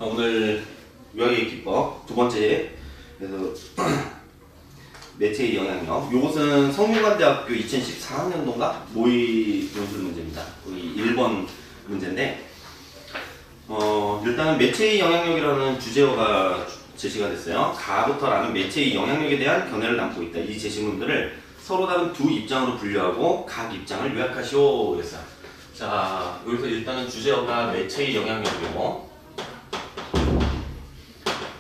오늘 요약의 기법 두 번째, 그래서 매체의 영향력. 요것은 성균관대학교 2014학년도인가 모의 논술 문제입니다. 거기 1번 문제인데, 일단은 매체의 영향력이라는 주제어가 제시가 됐어요. 가부터라는 매체의 영향력에 대한 견해를 담고 있다. 이 제시문들을 서로 다른 두 입장으로 분류하고 각 입장을 요약하시오 그랬어요. 자, 여기서 일단은 주제어가 매체의 영향력이고,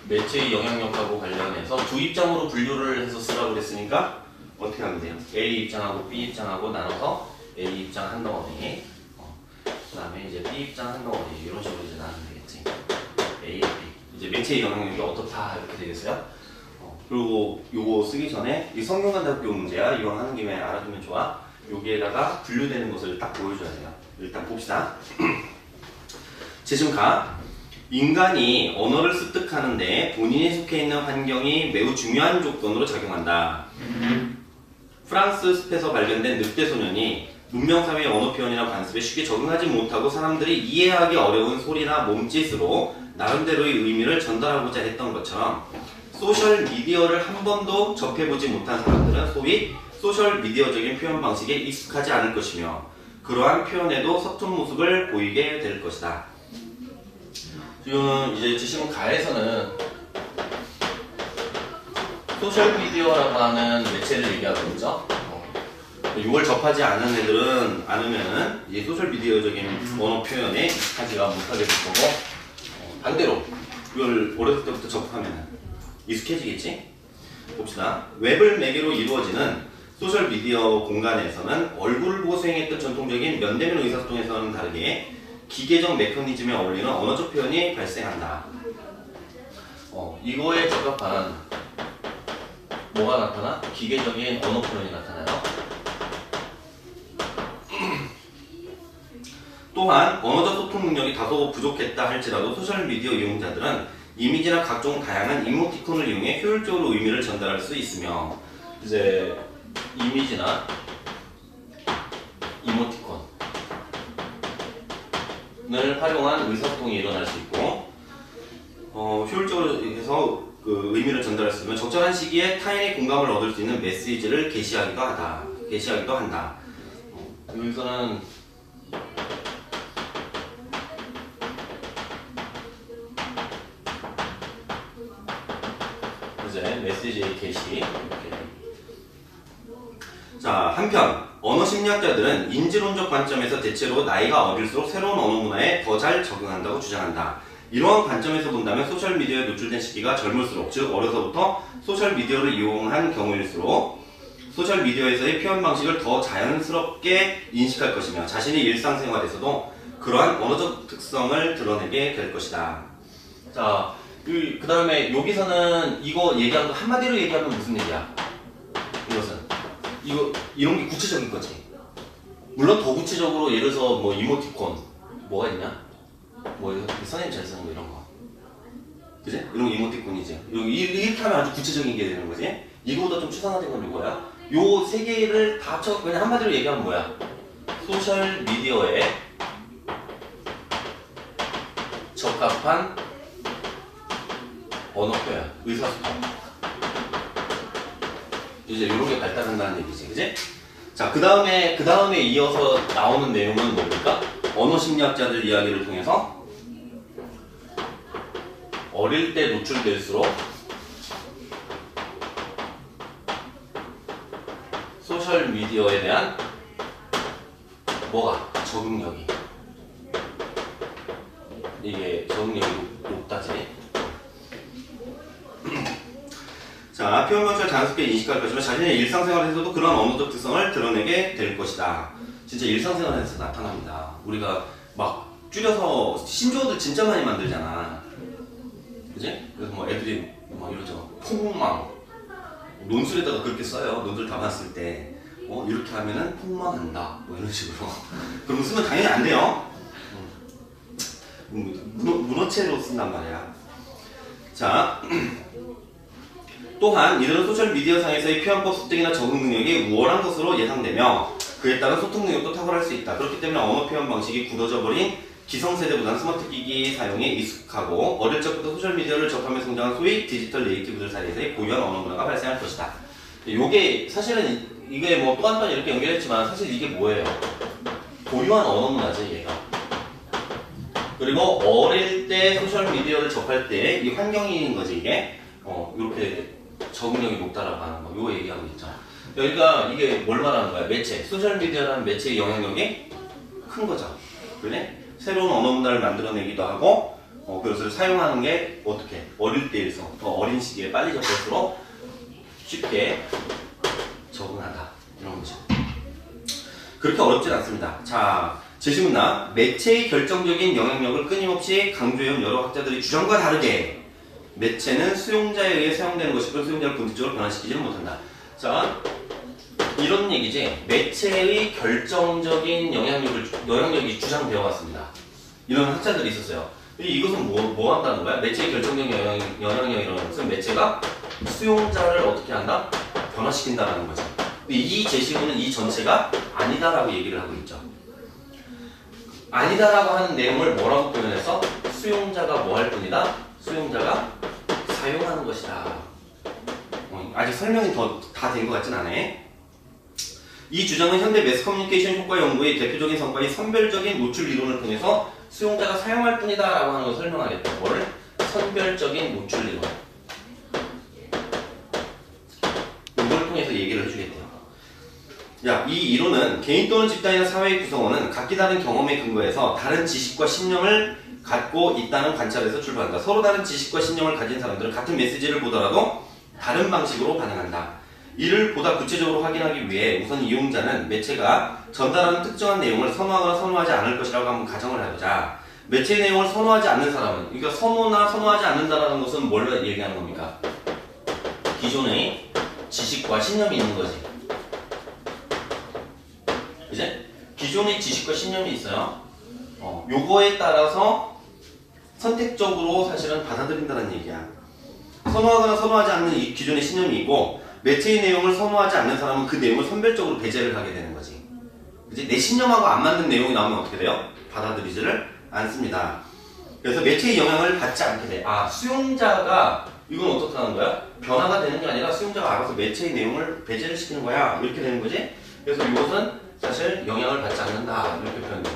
매체의 영향력하고 관련해서 두 입장으로 분류를 해서 쓰라고 그랬으니까 어떻게 하면 돼요? A 입장하고 B 입장하고 나눠서 A 입장 한 덩어리, 그 다음에 이제 B 입장 한 덩어리, 이런 식으로 이제 나누면 되겠지. A, B. 이제 매체의 영향력이 어떻다 이렇게 되겠어요? 그리고 요거 쓰기 전에 이 성균관대학교 문제야. 이거 하는 김에 알아두면 좋아. 여기에다가 분류되는 것을 딱 보여줘야 돼요. 일단 봅시다. 제시문 가. 인간이 언어를 습득하는데 본인이 속해 있는 환경이 매우 중요한 조건으로 작용한다. 프랑스 숲에서 발견된 늑대 소년이 문명사회의 언어 표현이나 관습에 쉽게 적응하지 못하고 사람들이 이해하기 어려운 소리나 몸짓으로 나름대로의 의미를 전달하고자 했던 것처럼 소셜 미디어를 한 번도 접해보지 못한 사람들은 소위 소셜 미디어적인 표현 방식에 익숙하지 않을 것이며 그러한 표현에도 서툰 모습을 보이게 될 것이다. 지금 이제 제시문 가에서는 소셜미디어라고 하는 매체를 얘기하고 있죠. 이걸 접하지 않은 애들은 않으면은 이제 소셜미디어적인 언어 표현에 익숙하지가 못하게 될 거고, 반대로 이걸 어렸을 때부터 접하면은 익숙해지겠지? 봅시다. 웹을 매개로 이루어지는 소셜미디어 공간에서는 얼굴을 보고 수행했던 전통적인 면대면 의사소통에서는 다르게 기계적 메커니즘에 어울리는 언어적 표현이 발생한다. 이거에 적합한 뭐가 나타나? 기계적인 언어 표현이 나타나요. 또한 언어적 소통 능력이 다소 부족했다 할지라도 소셜미디어 이용자들은 이미지나 각종 다양한 이모티콘을 이용해 효율적으로 의미를 전달할 수 있으며, 이제 이미지나 이모티콘 을 활용한 의사소통이 일어날 수 있고, 효율적으로 해서 그 의미를 전달할 수 있으면 적절한 시기에 타인의 공감을 얻을 수 있는 메시지를 게시하기도 한다. 여기서는 이제 메시지 게시 이렇게. 자, 한편 언어 심리학자들은 인지론적 관점에서 대체로 나이가 어릴수록 새로운 언어 문화에 더 잘 적응한다고 주장한다. 이러한 관점에서 본다면 소셜미디어에 노출된 시기가 젊을수록, 즉 어려서부터 소셜미디어를 이용한 경우일수록 소셜미디어에서의 표현 방식을 더 자연스럽게 인식할 것이며 자신의 일상생활에서도 그러한 언어적 특성을 드러내게 될 것이다. 자, 그 다음에 여기서는 이거 얘기한 거 한마디로 얘기하면 무슨 얘기야? 이런 게 구체적인 거지. 물론 더 구체적으로 예를 들어서 뭐 이모티콘 뭐가 있냐? 뭐 선생님 잘 쓰는 거 이런 거, 그지? 이런 거 이모티콘이지. 이렇게 하면 아주 구체적인 게 되는 거지. 이거보다 좀 추상화된 건 이거야. 요 세 개를 다 합쳐 그냥 한마디로 얘기하면 뭐야? 소셜 미디어에 적합한 언어 표현, 의사소통. 이제 이런 게 발달한다는 얘기지, 그지? 자, 그 다음에 이어서 나오는 내용은 뭡니까? 언어 심리학자들 이야기를 통해서 어릴 때 노출될수록 소셜 미디어에 대한 뭐가? 적응력이. 이게 적응력이 높다지. 자, 표현 방식을 자연스럽게 인식할 것이며 자신의 일상생활에서도 그런 언어적 특성을 드러내게 될 것이다. 진짜 일상생활에서 나타납니다. 우리가 막 줄여서 신조어들 진짜 많이 만들잖아. 그지? 그래서 뭐 애들이 막 이러죠. 폭망. 논술에다가 그렇게 써요. 논술 담았을 때. 이렇게 하면은 폭망한다. 뭐 이런 식으로. 그럼 쓰면 당연히 안 돼요. 문어체로 쓴단 말이야. 자. 또한 이들은 소셜미디어상에서의 표현법 습득이나 적응 능력이 우월한 것으로 예상되며 그에 따른 소통 능력도 탁월할 수 있다. 그렇기 때문에 언어 표현 방식이 굳어져 버린 기성세대보다는 스마트기기 사용에 익숙하고 어릴 적부터 소셜미디어를 접하며 성장한 소위 디지털 네이티브들 사이에서 고유한 언어 문화가 발생할 것이다. 요게 사실은 이게 뭐 또 한 번 이렇게 연결했지만 사실 이게 뭐예요? 고유한 언어 문화지 얘가. 그리고 어릴 때 소셜미디어를 접할 때 이 환경인 거지 이게. 이렇게 적응력이 높다라고 하는 거. 요거 얘기하고 있죠. 그러니까 이게 뭘 말하는 거야? 매체. 소셜미디어라는 매체의 영향력이 큰 거죠. 그래? 새로운 언어 문화를 만들어내기도 하고 그것을 사용하는 게 어떻게 어릴 때에서 더 어린 시기에 빨리 접할수록 쉽게 적응한다 이런 거죠. 그렇게 어렵진 않습니다. 자, 제시문나 매체의 결정적인 영향력을 끊임없이 강조해온 여러 학자들의 주장과 다르게 매체는 수용자에 의해 사용되는 것이고 수용자를 본질적으로 변화시키지는 못한다. 자, 이런 얘기지. 매체의 결정적인 영향력이 주장되어 왔습니다. 이런 학자들이 있었어요. 이것은 뭐 한다는 거야? 매체의 결정적인 영향력이라는 것은 매체가 수용자를 어떻게 한다? 변화시킨다라는 거죠. 이 제시문은 이 전체가 아니다라고 얘기를 하고 있죠. 아니다라고 하는 내용을 뭐라고 표현해서 수용자가 뭐 할 뿐이다? 수용자가 사용하는 것이다. 아직 설명이 다 된 것 같진 않아. 이 주장은 현대 매스커뮤니케이션 효과 연구의 대표적인 성과인 선별적인 노출 이론을 통해서 수용자가 사용할 뿐이다 라고 하는 걸 설명하겠다. 뭐를? 선별적인 노출 이론. 이걸 통해서 얘기를 해주겠대요. 야, 이 이론은 개인 또는 집단이나 사회의 구성원은 각기 다른 경험에 근거해서 다른 지식과 신념을 갖고 있다는 관찰에서 출발한다. 서로 다른 지식과 신념을 가진 사람들은 같은 메시지를 보더라도 다른 방식으로 반응한다. 이를 보다 구체적으로 확인하기 위해 우선 이용자는 매체가 전달하는 특정한 내용을 선호하거나 선호하지 않을 것이라고 한번 가정을 해보자. 매체의 내용을 선호하지 않는 사람은, 그러니까 선호나 선호하지 않는다라는 것은 뭘 얘기하는 겁니까? 기존의 지식과 신념이 있는 거지. 이제 기존의 지식과 신념이 있어요. 요거에 따라서 선택적으로 사실은 받아들인다는 얘기야. 선호하거나 선호하지 않는 이 기존의 신념이 있고 매체의 내용을 선호하지 않는 사람은 그 내용을 선별적으로 배제를 하게 되는 거지. 그치? 내 신념하고 안 맞는 내용이 나오면 어떻게 돼요? 받아들이지를 않습니다. 그래서 매체의 영향을 받지 않게 돼. 수용자가 이건 어떻게 하는 거야? 변화가 되는 게 아니라 수용자가 알아서 매체의 내용을 배제를 시키는 거야. 이렇게 되는 거지. 그래서 이것은 사실 영향을 받지 않는다. 이렇게 표현돼요.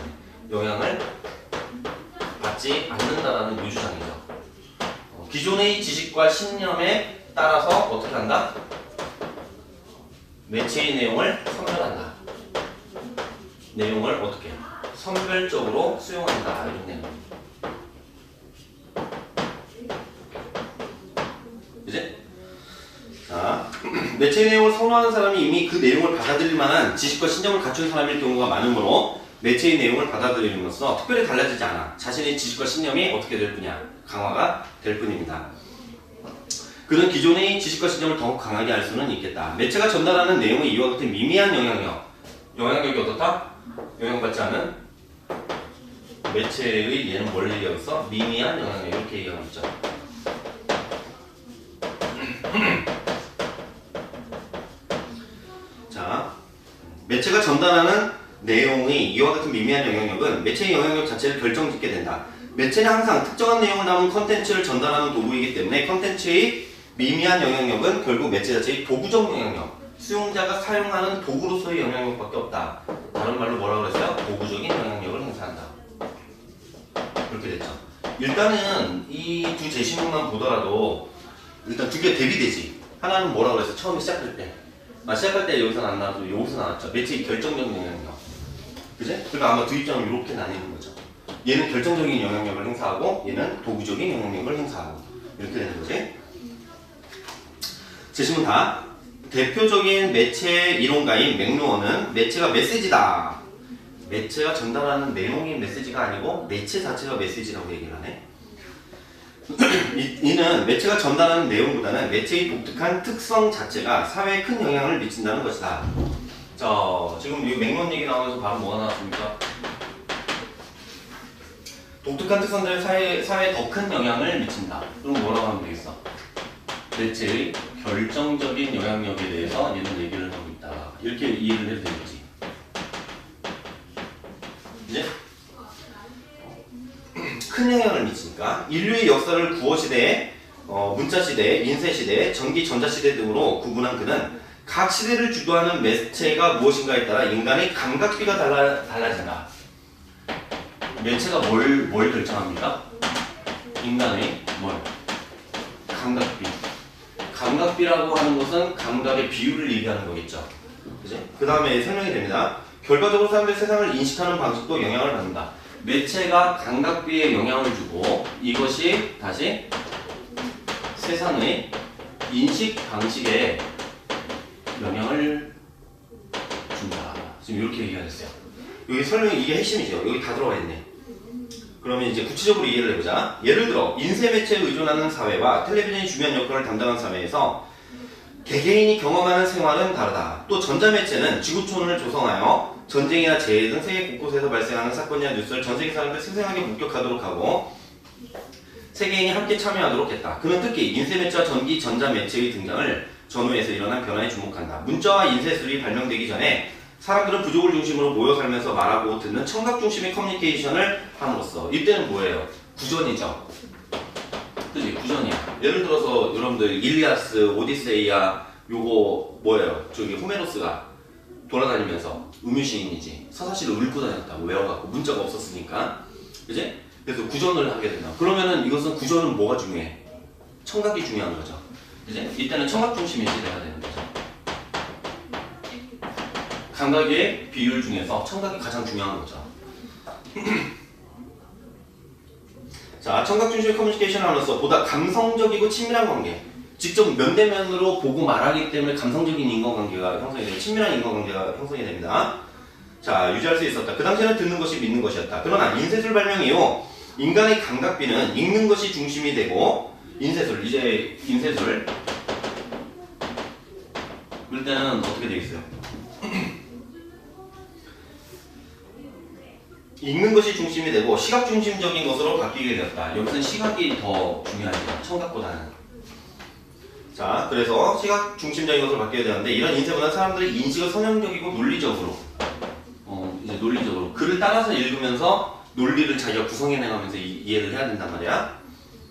영향을 받지 않는다라는 요주장이죠. 기존의 지식과 신념에 따라서 어떻게 한다? 매체의 내용을 선별한다. 내용을 어떻게? 선별적으로 수용한다. 이런 내용. 이제? 자, 매체의 내용을 선호하는 사람이 이미 그 내용을 받아들일 만한 지식과 신념을 갖춘 사람일 경우가 많으므로 매체의 내용을 받아들임으로써 특별히 달라지지 않아. 자신의 지식과 신념이 어떻게 될 뿐이야? 강화가 될 뿐입니다. 그는 기존의 지식과 신념을 더욱 강하게 할 수는 있겠다. 매체가 전달하는 내용의 이와 같은 미미한 영향력이 어떻다? 영향받지 않은 매체의 얘는 뭘 얘기하고 있어? 미미한 영향력 이렇게 얘기하고 있죠. 자, 매체가 전달하는 내용의 이와 같은 미미한 영향력은 매체의 영향력 자체를 결정짓게 된다. 매체는 항상 특정한 내용을 담은 컨텐츠를 전달하는 도구이기 때문에 컨텐츠의 미미한 영향력은 결국 매체 자체의 도구적 영향력, 수용자가 사용하는 도구로서의 영향력밖에 없다. 다른 말로 뭐라고 그랬어요? 도구적인 영향력을 행사한다. 그렇게 됐죠. 일단은 이 두 제시문만 보더라도 일단 두 개 대비되지. 하나는 뭐라고 그랬어? 처음에 시작할 때. 시작할 때 여기서 안 나와도 여기서 나왔죠. 매체의 결정적인 영향력. 그지? 그러니까 아마 두 입장은 이렇게 나뉘는 거죠. 얘는 결정적인 영향력을 행사하고 얘는 도구적인 영향력을 행사하고 이렇게 되는 거지. 제시문 다. 대표적인 매체 이론가인 맥루어는 매체가 메시지다. 매체가 전달하는 내용이 메시지가 아니고 매체 자체가 메시지라고 얘기를 하네. 이는 매체가 전달하는 내용보다는 매체의 독특한 특성 자체가 사회에 큰 영향을 미친다는 것이다. 자, 지금 이 맥루어 얘기 나오면서 바로 뭐가 나왔습니까? 독특한 특성들은 사회에 더 큰 영향을 미친다. 그럼 뭐라고 하면 되겠어? 매체의 결정적인 영향력에 대해서 얘는 얘기를 하고 있다. 이렇게 이해를 해도 되겠지. 이제 큰 영향을 미치니까 인류의 역사를 구어시대, 문자시대, 인쇄시대, 전기, 전자시대 등으로 구분한 그는 각 시대를 주도하는 매체가 무엇인가에 따라 인간의 감각비가 달라진다. 매체가 뭘 결정합니까? 인간의 감각비. 감각비라고 하는 것은 감각의 비율을 얘기하는 거겠죠. 그지? 그 다음에 설명이 됩니다. 결과적으로 사람들의 세상을 인식하는 방식도 영향을 받는다. 매체가 감각비에 영향을 주고 이것이 다시 세상의 인식 방식에 영향을 준다. 지금 이렇게 얘기하셨어요. 여기 설명이 이게 핵심이죠. 여기 다 들어가 있네. 그러면 이제 구체적으로 이해를 해보자. 예를 들어 인쇄 매체에 의존하는 사회와 텔레비전이 중요한 역할을 담당하는 사회에서 개개인이 경험하는 생활은 다르다. 또 전자매체는 지구촌을 조성하여 전쟁이나 재해 등 세계 곳곳에서 발생하는 사건이나 뉴스를 전 세계 사람들이 생생하게 목격하도록 하고 세계인이 함께 참여하도록 했다. 그는 특히 인쇄매체와 전기, 전자매체의 등장을 전후해서 일어난 변화에 주목한다. 문자와 인쇄술이 발명되기 전에 사람들은 부족을 중심으로 모여 살면서 말하고 듣는 청각 중심의 커뮤니케이션을 함으로써 이때는 뭐예요? 구전이죠. 그치? 구전이야. 예를 들어서 여러분들 일리아스, 오디세이아 요거 뭐예요? 저기 호메로스가 돌아다니면서 음유시인이지 서사시를 읊고 다녔다고 외워갖고 문자가 없었으니까 그치? 그래서 구전을 하게 된다. 그러면은 이것은 구전은 뭐가 중요해? 청각이 중요한 거죠. 그치? 이때는 청각 중심의 시대가 되는 거죠. 감각의 비율 중에서 청각이 가장 중요한 거죠. 자, 청각 중심의 커뮤니케이션을 하면서 보다 감성적이고 친밀한 관계. 직접 면대면으로 보고 말하기 때문에 감성적인 인간관계가 형성이 되고 친밀한 인간관계가 형성이 됩니다. 자, 유지할 수 있었다. 그 당시에는 듣는 것이 믿는 것이었다. 그러나 인쇄술 발명 이후 인간의 감각비는 읽는 것이 중심이 되고 인쇄술, 이제 인쇄술 그럴 때는 어떻게 되겠어요? 읽는 것이 중심이 되고 시각 중심적인 것으로 바뀌게 되었다. 여기서는 시각이 더 중요하죠. 청각보다는. 자, 그래서 시각 중심적인 것으로 바뀌게 되었는데 이런 인쇄보다는 사람들의 인식을 선형적이고 논리적으로 이제 논리적으로 글을 따라서 읽으면서 논리를 자기가 구성해내가면서 이해를 해야 된단 말이야.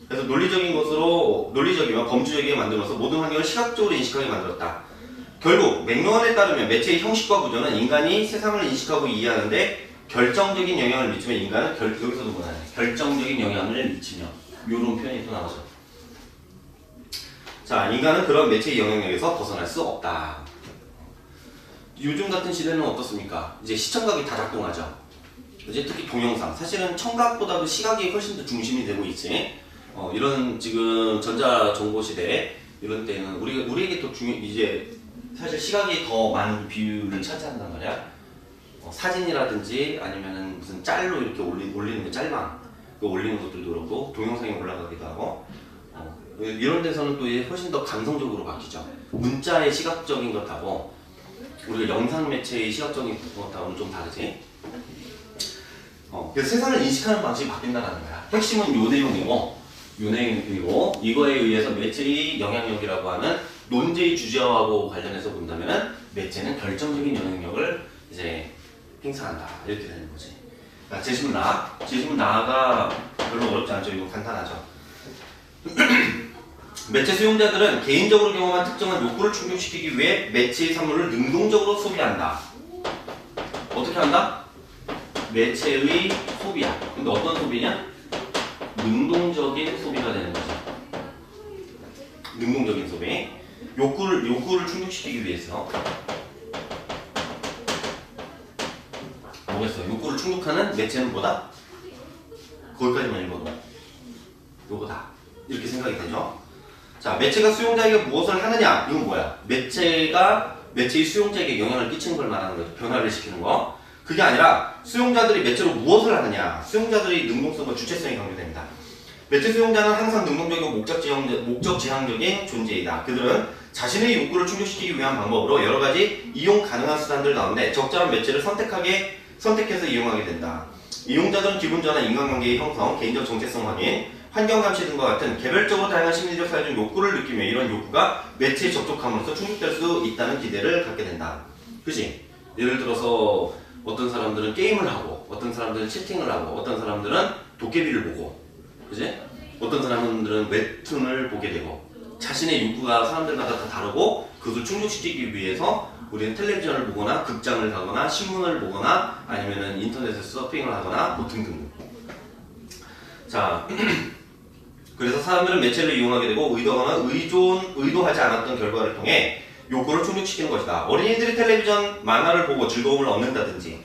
그래서 논리적인 것으로 논리적이며 범주적이게 만들어서 모든 환경을 시각적으로 인식하게 만들었다. 결국 맥루언에 따르면 매체의 형식과 구조는 인간이 세상을 인식하고 이해하는데 결정적인 영향을 미치면 인간은 여기서도 뭐냐 결정적인 영향을 미치며 이런 표현이 또 나오죠. 자, 인간은 그런 매체의 영향력에서 벗어날 수 없다. 요즘 같은 시대는 어떻습니까? 이제 시청각이 다 작동하죠. 이제 특히 동영상. 사실은 청각보다도 시각이 훨씬 더 중심이 되고 있지. 이런 지금 전자정보 시대 이런 때는 우리에게 또 이제 사실 시각이 더 많은 비율을 차지한단 말이야. 사진이라든지 아니면은 무슨 짤로 이렇게 올리는 거 짤방 올리는 것들도 그렇고 동영상이 올라가기도 하고 이런 데서는 또 훨씬 더 감성적으로 바뀌죠. 문자의 시각적인 것하고 우리가 영상 매체의 시각적인 것하고는 좀 다르지. 그래서 세상을 인식하는 방식이 바뀐다는 거야. 핵심은 요 내용이고 이거에 의해서 매체의 영향력이라고 하는 논제의 주제하고 관련해서 본다면은 매체는 결정적인 영향력을 이제 행사한다. 이렇게 되는 거지. 자, 제시문 나. 제시문 나가 별로 어렵지 않죠. 이거 간단하죠. 매체 수용자들은 개인적으로 경험한 특정한 욕구를 충족시키기 위해 매체의 산물을 능동적으로 소비한다. 어떻게 한다? 매체의 소비야. 근데 어떤 소비냐? 능동적인 소비가 되는 거죠. 능동적인 소비. 욕구를 충족시키기 위해서. 뭐겠어요? 욕구를 충족하는 매체는 뭐다? 거기까지만 읽어도 요거다. 이렇게 생각이 되죠? 자, 매체가 수용자에게 무엇을 하느냐? 이건 뭐야? 매체가 매체의 수용자에게 영향을 끼치는 걸 말하는 거죠. 변화를 시키는 거. 그게 아니라 수용자들이 매체로 무엇을 하느냐? 수용자들의 능동성과 주체성이 강조됩니다. 매체 수용자는 항상 능동적이고 목적지향적인 존재이다. 그들은 자신의 욕구를 충족시키기 위한 방법으로 여러 가지 이용 가능한 수단들 가운데 적절한 매체를 선택해서 이용하게 된다. 이용자들은 기분 전환, 인간관계의 형성, 개인적 정체성 확인, 환경 감시 등과 같은 개별적으로 다양한 심리적 사회적 욕구를 느끼며 이런 욕구가 매체에 접촉함으로써 충족될 수 있다는 기대를 갖게 된다. 그치? 예를 들어서 어떤 사람들은 게임을 하고 어떤 사람들은 채팅을 하고 어떤 사람들은 도깨비를 보고, 그지? 어떤 사람들은 웹툰을 보게 되고, 자신의 욕구가 사람들마다 다 다르고 그것을 충족시키기 위해서 우리는 텔레비전을 보거나 극장을 가거나 신문을 보거나 아니면은 인터넷에서 서핑을 하거나 뭐 등등. 자, 그래서 사람들은 매체를 이용하게 되고 의도하거나 의도하지 않았던 결과를 통해 욕구를 충족시키는 것이다. 어린이들이 텔레비전, 만화를 보고 즐거움을 얻는다든지,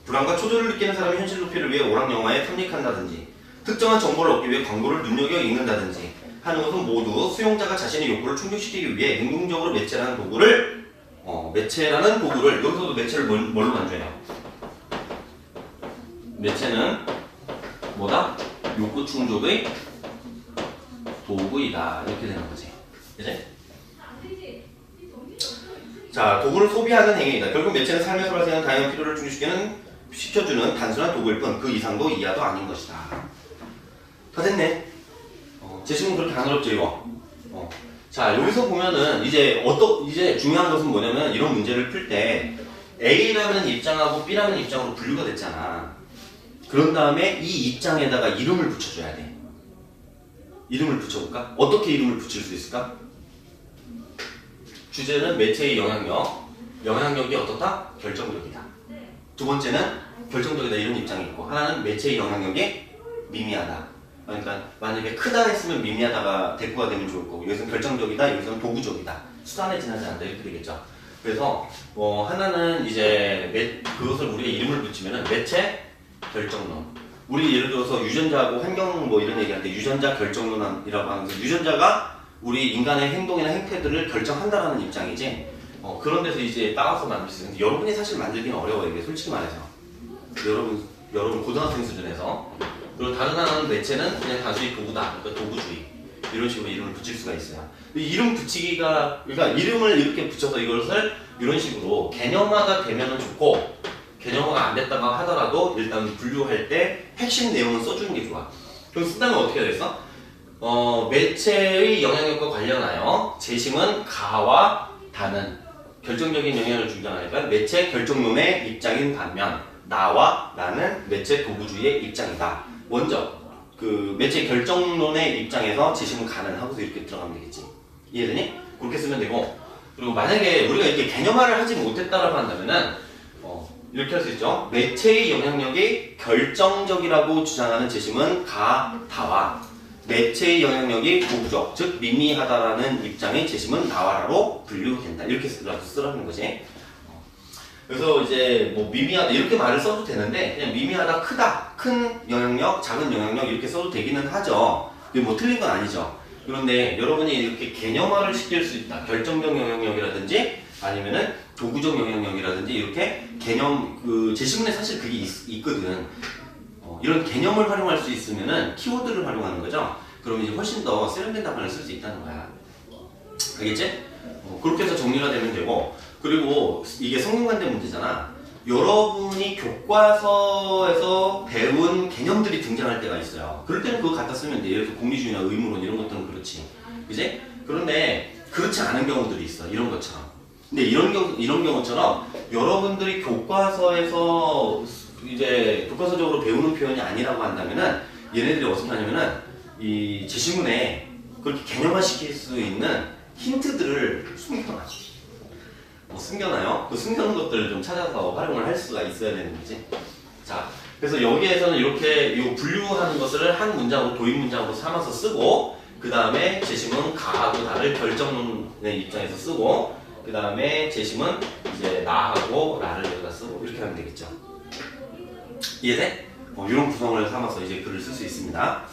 불안과 초조를 느끼는 사람이 현실 도피를 위해 오락 영화에 탐닉한다든지, 특정한 정보를 얻기 위해 광고를 눈여겨 읽는다든지 하는 것은 모두 수용자가 자신의 욕구를 충족시키기 위해 능동적으로 매체라는 도구를 여기서도 매체를 뭘로 간주해요? 매체는 뭐다? 욕구 충족의 도구이다. 이렇게 되는 거지. 그치? 자, 도구를 소비하는 행위이다. 결국 매체는 삶에서 발생하는 다양한 필요를 충족시켜주는 단순한 도구일 뿐 그 이상도 이하도 아닌 것이다. 다 됐네. 제시문 그렇게 안 어렵죠, 이거? 자, 여기서 보면은 이제 중요한 것은 뭐냐면 이런 문제를 풀 때 A라는 입장하고 B라는 입장으로 분류가 됐잖아. 그런 다음에 이 입장에다가 이름을 붙여줘야 돼. 이름을 붙여볼까? 어떻게 이름을 붙일 수 있을까? 주제는 매체의 영향력이 어떻다? 결정적이다. 두 번째는 결정적이다 이런 입장이 있고, 하나는 매체의 영향력이 미미하다. 그러니까 만약에 크다 했으면 미미하다가 대꾸가 되면 좋을 거고, 여기서는 결정적이다, 여기서는 도구적이다, 수단에 지나지 않는다 이렇게 되겠죠. 그래서 하나는 이제 그것을 우리가 이름을 붙이면은 매체 결정론. 우리 예를 들어서 유전자하고 환경 뭐 이런 얘기할 때 유전자 결정론이라고 하면서 유전자가 우리 인간의 행동이나 행태들을 결정한다라는 입장이지. 그런 데서 이제 따와서 만들 수 있는데 여러분이 사실 만들기는 어려워요. 이게 솔직히 말해서. 여러분 고등학생 수준에서. 그리고 다른 하나는 매체는 그냥 단순히 도구다. 그러니까 도구주의. 이런 식으로 이름을 붙일 수가 있어요. 이름 붙이기가, 그러니까 이름을 이렇게 붙여서 이것을 이런 식으로 개념화가 되면은 좋고, 개념화가 안 됐다가 하더라도 일단 분류할 때 핵심 내용은 써주는 게 좋아. 그럼 쓴다면 어떻게 됐어? 매체의 영향력과 관련하여 재심은 가와 다는 결정적인 영향을 주지 않으니까 매체 결정론의 입장인 반면 나와 나는 매체 도구주의의 입장이다. 먼저 그 매체 결정론의 입장에서 재심은 가는 하고서 이렇게 들어가면 되겠지. 이해되니? 그렇게 쓰면 되고, 그리고 만약에 우리가 이렇게 개념화를 하지 못했다라고 한다면은 이렇게 할 수 있죠. 매체의 영향력이 결정적이라고 주장하는 재심은 가, 다와 매체의 영향력이 도구적, 즉 미미하다라는 입장의 재심은 나와라로 분류된다. 이렇게 쓰라는 거지. 그래서 이제 뭐 미미하다 이렇게 말을 써도 되는데 그냥 미미하다, 크다, 큰 영향력, 작은 영향력 이렇게 써도 되기는 하죠. 이게 뭐 틀린 건 아니죠. 그런데 여러분이 이렇게 개념화를 시킬 수 있다. 결정적 영향력이라든지 아니면은 도구적 영향력이라든지 이렇게 개념 제시문에 사실 그게 있거든. 이런 개념을 활용할 수 있으면은 키워드를 활용하는 거죠. 그러면 이제 훨씬 더 세련된 답안을 쓸 수 있다는 거야. 알겠지? 그렇게 해서 정리가 되면 되고, 그리고 이게 성균관대 문제잖아. 여러분이 교과서에서 배운 개념들이 등장할 때가 있어요. 그럴 때는 그거 갖다 쓰면 돼. 예를 들어 공리주의나 의무론 이런 것들은 그렇지. 그지? 그런데 그렇지 않은 경우들이 있어. 이런 것처럼. 근데 이런 경우처럼 여러분들이 교과서에서 이제 교과서적으로 배우는 표현이 아니라고 한다면은 얘네들이 어떻게 하냐면은 이 제시문에 그렇게 개념화시킬 수 있는 힌트들을 숨겨놔. 숨겨놔요. 그 숨겨놓은 것들을 좀 찾아서 활용을 할 수가 있어야 되는 거지. 자, 그래서 여기에서는 이렇게 이 분류하는 것을 한 문장으로 도입 문장으로 삼아서 쓰고, 그 다음에 제시문 가하고 다를 결정론의 입장에서 쓰고, 그 다음에 제심은 이제 나하고 라를 여기다 쓰고 이렇게 하면 되겠죠. 이해돼? 이런 구성을 삼아서 이제 글을 쓸 수 있습니다.